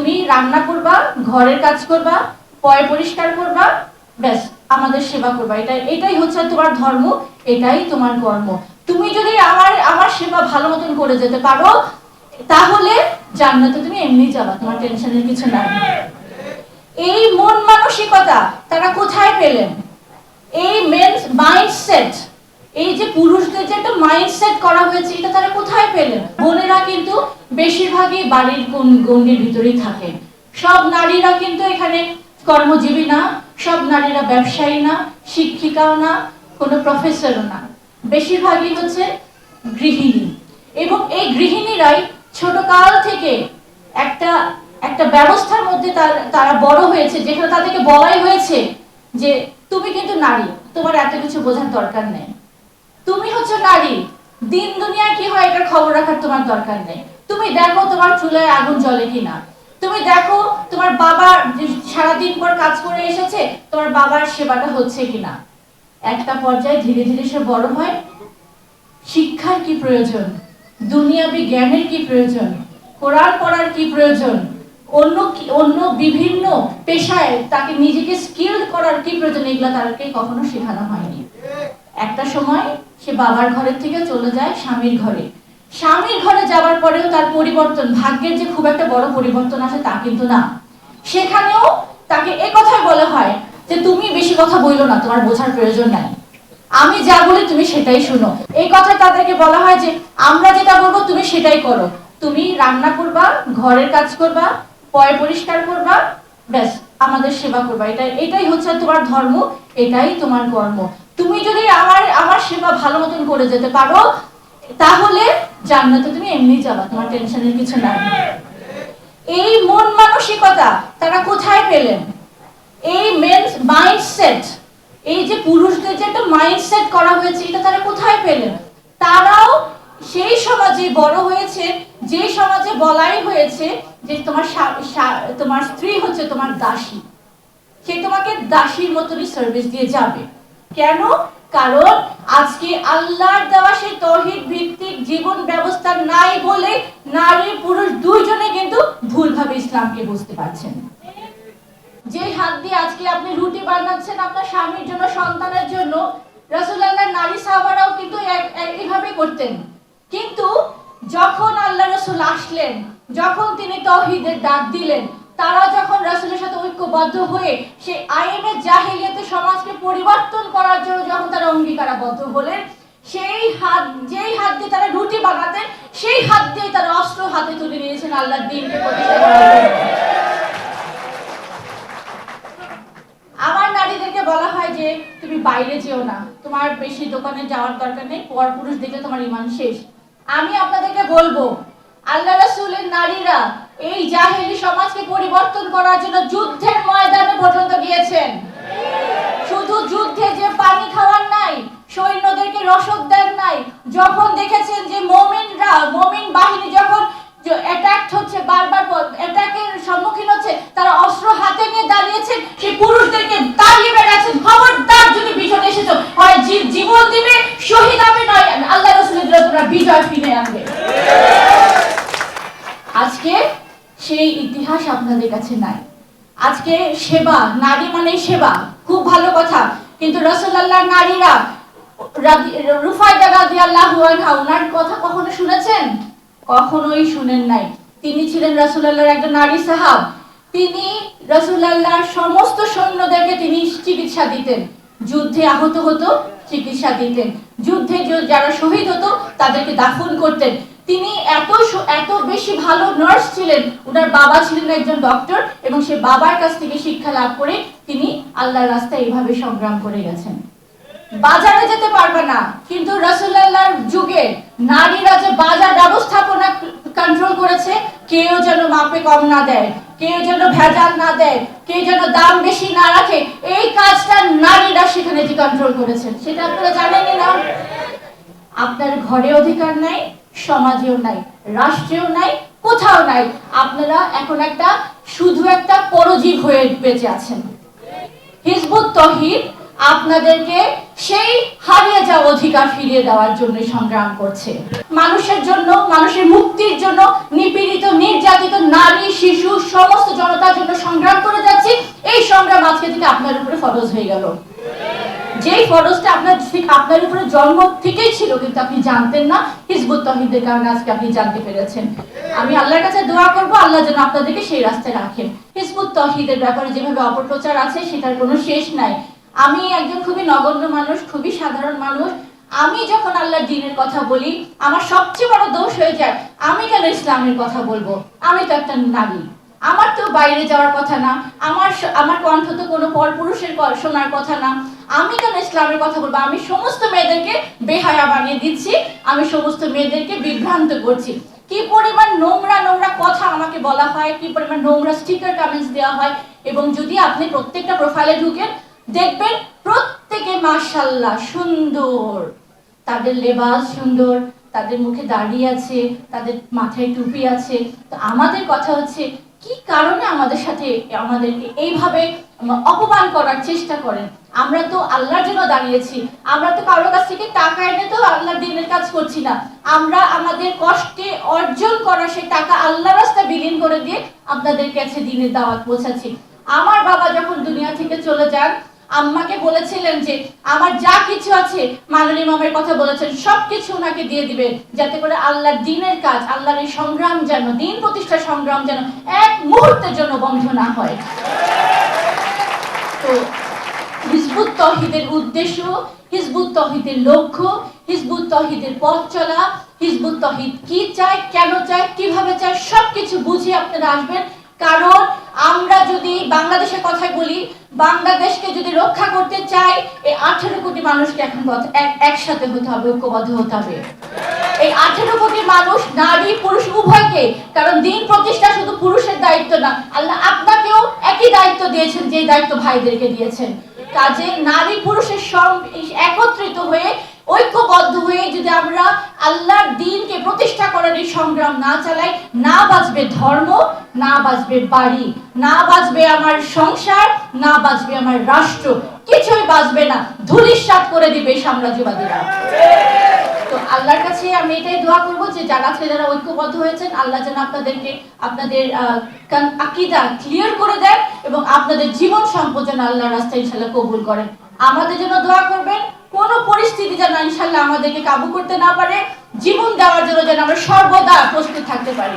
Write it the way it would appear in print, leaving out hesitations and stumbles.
তুমি রান্না করবা, ঘরের কাজ করবা, পয় পরিষ্কার করবা, ব্যাস আমাদের সেবা করবা। এটাই হচ্ছে তোমার ধর্ম, এটাই তোমার কর্ম। তুমি যদি আমার সেবা ভালো মতন করে যেতে পারো, তাহলে জান্নাতে তুমি এমনি যাবা, তোমার টেনশনের কিছু নাই। এই মন মানসিকতা তারা কোথায় পেলেন? এই মাইন্ডসেট, এই যে পুরুষদের যে একটা মাইন্ডসেট করা হয়েছে, এটা তারা কোথায় পেলেন? বোনেরা কিন্তু বেশিরভাগই বাড়ির গণ্ডির ভিতরেই থাকেন। সব নারীরা কিন্তু এখানে কর্মজীবী না, সব নারীরা ব্যবসায়ী না, শিক্ষিকাও না, কোনো প্রফেসরও না, বেশিরভাগই হচ্ছে গৃহিণী। এবং এই গৃহিণীরাই ছোটকাল থেকে একটা একটা ব্যবস্থার মধ্যে তারা বড় হয়েছে, যেখানে তাদেরকে বলাই হয়েছে যে তুমি কিন্তু নারী, তোমার এত কিছু বোঝার দরকার নেই, তুমি হচ্ছে নারী, দিন দুনিয়া কি হয় এটার খবর রাখার তোমার দরকার নেই, তুমি দেখো তোমার চুলায় আগুন জ্বলে কিনা, তুমি দেখো তোমার বাবা সারাদিন পর কাজ করে এসেছে, তোমার বাবার সেবাটা হচ্ছে কিনা। একটা পর্যায়ে ধীরে ধীরে সে বড় হয়, শিক্ষার কি প্রয়োজন, দুনিয়াবি জ্ঞানের কি প্রয়োজন, কোরআন পড়ার কি প্রয়োজন, অন্য বিভিন্ন পেশায় তাকে নিজেকে স্কিল করার কি প্রয়োজন, এগুলো তাকে কখনো শেখানো হয়নি। একটা সময় সে বাবার ঘরের থেকে চলে যায় স্বামীর ঘরে। স্বামীর ঘরে যাওয়ার পরেও তার পরিবর্তন, ভাগ্যের যে খুব একটা বড় পরিবর্তন আসে তা কিন্তু না। সেখানেও তাকে একথাই বলা হয় যে তুমি বেশি কথা বইলো না, তোমার বোঝার প্রয়োজন নাই, আমি যা বলি তুমি সেটাই শুনো। এই কথা তাদেরকে বলা হয় যে আমরা যেটা বলবো তুমি সেটাই করো, তুমি রান্না করবা, ঘরের কাজ করবা, পয় পরিষ্কার করবা, ব্যাস আমাদের সেবা করবা। এটাই হচ্ছে তোমার ধর্ম, এটাই তোমার কর্ম। তুমি যদি আমার সেবা ভালো মতন করে যেতে পারো, তাহলে জান্নাতে তুমি এমনি যাবা, তোমার টেনশনের কিছু নাই। এই মন মানসিকতা তারা কোথায় পেলেন? এই মাইন্ডসেট, এই যে পুরুষদের যে একটা মাইন্ডসেট করা হয়েছে, এটা তারা কোথায় পেলেন? তারাও সেই সমাজে বড় হয়েছে, যে সমাজে বলাই হয়েছে যে তোমার স্ত্রী হচ্ছে তোমার দাসী, সে তোমাকে দাসীর মতনই সার্ভিস দিয়ে যাবে। কেন? কারণ আজকে আল্লাহর দেওয়া সেই তৌহিদ ভিত্তিক জীবন ব্যবস্থা নাই বলে নারী পুরুষ দুইজনে কিন্তু ভুলভাবে ইসলামকে বুঝতে পারছেন। যে হাত দিয়ে আজকে আপনি রুটি বানাচ্ছেন আপনার স্বামীর জন্য, সন্তানের জন্য, রাসূলুল্লাহর নারী সাহাবারাও কিন্তু এইভাবে করতেন। কিন্তু যখন আল্লাহ রাসূল আসলেন, যখন তিনি তাওহীদের ডাক দিলেন, তারা যখন রাসূলের সাথে ঐক্যবদ্ধ হয়ে সেই আইনে জাহেলিয়াতে সমাজকে পরিবর্তন করার জন্য যখন তারা অঙ্গীকারাবদ্ধ হলেন, যেই হাত দিয়ে তারা রুটি বানাতেন, সেই হাত দিয়ে তারা অস্ত্র হাতে তুলে নিয়েছেন আল্লাহর দ্বীনকে প্রতিষ্ঠা করার জন্য। আমার নারীদেরকে বলা হয় যে তুমি বাইরে যেও না, তোমার বেশি দোকানে যাওয়ার দরকার নেই, পরপুরুষ দেখলে তোমার ঈমান শেষ। আমি আপনাদেরকে বলবো, আল্লাহ রাসূলের নারীরা এই জাহেলি সমাজকে পরিবর্তন করার জন্য যুদ্ধের ময়দানে পর্যন্ত গিয়েছেন। শুধু যুদ্ধে যে পানি খাওয়ার নাই, সৈন্যদেরকে রসদ দেন নাই, যখন দেখেছেন যে মুমিন বাহিনী যখন অ্যাটাক হচ্ছে, বারবার অ্যাটাকের সম্মুখীন হচ্ছে, তারা অস্ত্র হাতে নিয়ে দাঁড়িয়েছেন, সেই পুরুষদেরকে তাড়িয়ে বেড়াচ্ছেন, খবরদার যদি পিছনে এসেছো, হয় জীবন দিবে, শহীদ হবে, নয় আল্লাহ রাসূলের জন্য তোমরা বিজয় ফিরে আনবে। আজকে সেই ইতিহাস আপনাদের কাছে নাই। আজকে সেবা, নারী মানে সেবা, খুব ভালো কথা, কিন্তু রাসূলুল্লাহর নারীরা, রুফায়দা রাদিয়াল্লাহু আনহা, ওনার কথা কখনো শুনেছেন? কখনোই শুনেন নাই। তিনি ছিলেন রাসূলুল্লাহর একজন নারী সাহাব। তিনি রাসূলুল্লাহর সমস্ত সৈন্যদেরকে তিনি চিকিৎসা দিতেন, যুদ্ধে আহত হতো চিকিৎসা দিতেন, যুদ্ধে যারা শহীদ হতো তাদেরকে দাফন করতেন। তিনি এত বেশি ভালো নার্স ছিলেন, ওনার বাবা ছিলেন একজন ডক্টর, এবং সে বাবার কাছ থেকে শিক্ষা লাভ করে তিনি আল্লাহর রাস্তায় এইভাবে সংগ্রাম করে গেছেন। বাজারে যেতে পারবে না, কিন্তু রাসূলুল্লাহর যুগে নারীরা যে বাজার ব্যবস্থাপনা কন্ট্রোল করেছে, কেউ যেন মাপে কম না দেয়, কেউ যেন ভেজাল না দেয়, কেউ যেন দাম বেশি না রাখে, এই কাজটা নারীরা সেখানে যে কন্ট্রোল করেছেন, সেটা আপনারা জানেনই না। আপনার ঘরে অধিকার নাই, সমাজেও নাই, রাষ্ট্রেও নাই, কোথাও নাই। আপনারা এখন শুধু একটা পরজীব হয়ে বেঁচে আছেন। হিজবুত তাওহীদ আপনাদেরকে সেই হারিয়ে যাওয়া অধিকার ফিরিয়ে দেওয়ার জন্য সংগ্রাম করছে। মানুষের জন্য, মানুষের মুক্তির জন্য নিপীড়িত, নির্যাতিত নারী, শিশু, সমস্ত উপরে ফরজ হয়ে গেল। যেই ফরজটা আপনার উপরে জন্ম থেকেই ছিল, কিন্তু আপনি জানতেন না, হিজবুত তাওহীদের কারণে আজকে আপনি জানতে পেরেছেন। আমি আল্লাহর কাছে দোয়া করব আল্লাহ যেন আপনাদেরকে সেই রাস্তায় রাখেন। হিজবুত তাওহীদের ব্যাপারে যেভাবে অপপ্রচার আছে সেটার কোনো শেষ নাই। আমি একজন খুবই নগণ্য মানুষ, খুবই সাধারণ মানুষ। আমি যখন আল্লাহর দ্বীনের কথা বলি আমার সবচেয়ে বড় দোষ হয়ে যায়, আমি কেন ইসলামের কথা বলবো? আমি তো একটা নারী, আমার তো বাইরে যাওয়ার কথা না, আমার কণ্ঠ তো কোনো পরপুরুষের শোনার কথা না, আমি কেন ইসলামের কথা বলবো? আমি সমস্ত মেয়েদেরকে বেহায়া বানিয়ে দিচ্ছি, আমি সমস্ত মেয়েদেরকে বিভ্রান্ত করছি। কি পরিমাণ নোংরা নোংরা কথা আমাকে বলা হয়, কি পরিমাণ নোংরা স্টিকার কমেন্টস দেওয়া হয়। এবং যদি আপনি প্রত্যেকটা প্রোফাইলে ঢুকেন দেখবেন প্রত্যেকে মাশাআল্লাহ সুন্দর, তাদের লেবাস সুন্দর, তাদের মুখে দাড়ি আছে, তাদের মাথায় টুপি আছে। তো আমাদের কথা হচ্ছে কি কারণে আমাদেরকে এইভাবে অপমান করার চেষ্টা করেন? আমরা তো আল্লাহর জন্য দাঁড়িয়েছি, আমরা তো কারোর কাছ থেকে টাকা এনে তো আল্লাহর দ্বীনের কাজ করছি না। আমরা আমাদের কষ্টে অর্জন করা সেই টাকা আল্লাহর রাস্তায় বিলীন করে দিয়ে আপনাদের কাছে দ্বীনের দাওয়াত পৌঁছাচ্ছি। আমার বাবা যখন দুনিয়া থেকে চলে যান, আম্মাকে বলেছিলেন যে আমার যা কিছু আছে, মাননী ইমামের কথা বলেছেন, সবকিছু ওনাকে দিয়ে দিবেন, যাতে করে আল্লাহর দ্বীনের কাজ, আল্লাহর এই সংগ্রাম যেন, দ্বীন প্রতিষ্ঠার সংগ্রাম যেন এক মুহূর্তের জন্য বন্ধ না হয়। তো হিজবুত তাওহীদের উদ্দেশ্য, হিজবুত তাওহীদের লক্ষ্য, হিজবুত তাওহীদের পথ চলা, হিজবুত তাওহীদ কি চায়, কেন চায়, কিভাবে চায়, সবকিছু বুঝে আপনারা আসবেন। কারণ আমরা যদি বাংলাদেশের কথা বলি, বাংলাদেশকে যদি রক্ষা করতে চাই, এই 18 কোটি মানুষকে এখন একসাথে হতে হবে, ঐক্যবদ্ধ হতে হবে। এই 18 কোটি মানুষ, নারী পুরুষ উভয়কে, কারণ দ্বীন প্রতিষ্ঠা শুধু পুরুষের দায়িত্ব না, আল্লাহ আপনাকেও একই দায়িত্ব দিয়েছেন যে দায়িত্ব ভাইদেরকে দিয়েছেন। কাজে নারী পুরুষের একত্রিত হয়ে, ঐক্যবদ্ধ হয়ে যদি আমরা আল্লাহর দ্বীনকে প্রতিষ্ঠা করার এই সংগ্রাম না চালাই, না বাঁচবে ধর্ম, না বাঁচবে বাড়ি, না বাঁচবে আমার সংসার, না বাঁচবে আমার রাষ্ট্র, কিছুই বাঁচবে না, ধূলিসাৎ করে দিবে সাম্রাজ্যবাদীরা। তো আল্লাহর কাছে আমি এটাই দোয়া করব যে যারা ঐক্যবদ্ধ হয়েছেন, আল্লাহ যেন আপনাদেরকে আপনাদের আকীদা ক্লিয়ার করে দেন এবং আপনাদের জীবন সম্পদ যেন আল্লাহর রাস্তায় ইনশাআল্লাহ কবুল করেন। আমাদের জন্য দোয়া করবেন, কোন পরিস্থিতি যেন ইনশাআল্লাহ আমাদেরকে কাবু করতে না পারে, জীবন দেওয়ার জন্য যেন আমরা সর্বদা প্রস্তুত থাকতে পারি।